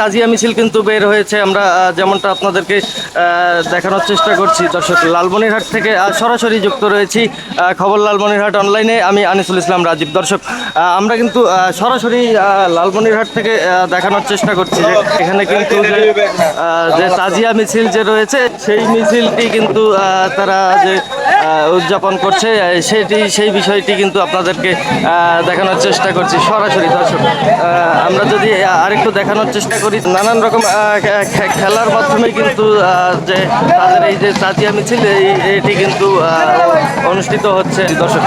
তাজিয়া মিছিল কিন্তু বের হয়েছে। আমরা যেমনটা আপনাদেরকে দেখানোর চেষ্টা করছি দর্শক, লালমনিরহাট থেকে সরাসরি যুক্ত রয়েছি খবর লালমনিরহাট অনলাইনে। আমি আনিসুল ইসলাম রাজীব। দর্শক, আমরা কিন্তু সরাসরি লালমনিরহাট থেকে দেখানোর চেষ্টা করছি যে এখানে কিন্তু যে তাজিয়া মিছিল যে রয়েছে সেই মিছিলটি কিন্তু তারা যে উদযাপন করছে সেই বিষয়টি কিন্তু আপনাদেরকে দেখানোর চেষ্টা করছি সরাসরি। দর্শক, আমরা যদি আরেকটু দেখানোর চেষ্টা করি, নানান রকম খেলার মাধ্যমে কিন্তু যে তাদের এই যে তাজিয়া মিছিল এটি কিন্তু অনুষ্ঠিত হচ্ছে। দর্শক,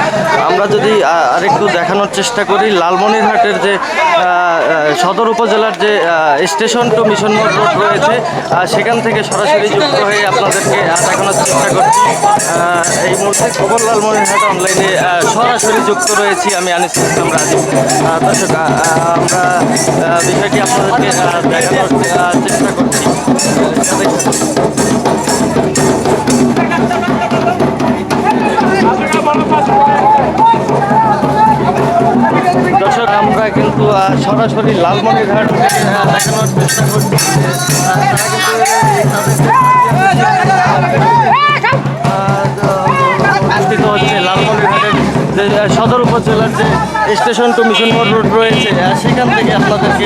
আমরা যদি আরেকটু দেখানোর চেষ্টা করি, লালমনিরহাটের যে সদর উপজেলার যে স্টেশন টু মিশন মোড় রোড রয়েছে সেখান থেকে সরাসরি যুক্ত হয়ে আপনাদেরকে দেখানোর চেষ্টা করছি। এই মুহূর্তে খবর লালমনিরহাট অনলাইনে সরাসরি যুক্ত রয়েছি আমি আনিসুল ইসলাম রাজীব। দর্শক, আমরা বিষয়টি আপনাদেরকে দেখানোর চেষ্টা করছি। দর্শক, আমরা কিন্তু সরাসরি লালমনিরহাট দেখানোর চেষ্টা করছি। অনুষ্ঠিত হচ্ছে লালমনিরহাটের যে সদর উপজেলার যে স্টেশন টু মিশন মোড় রোড রয়েছে সেখান থেকে আপনাদেরকে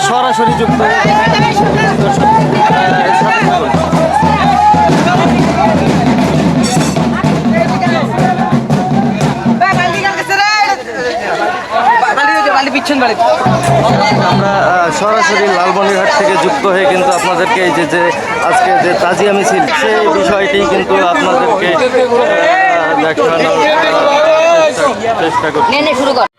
সরাসরি যুক্ত আমরা সরাসরি লালমনিরহাট থেকে যুক্ত হয়ে কিন্তু আপনাদেরকে এই যে আজকে যে তাজিয়া মিছিল সেই বিষয়টি কিন্তু আপনাদেরকে দেখানোর চেষ্টা করছি।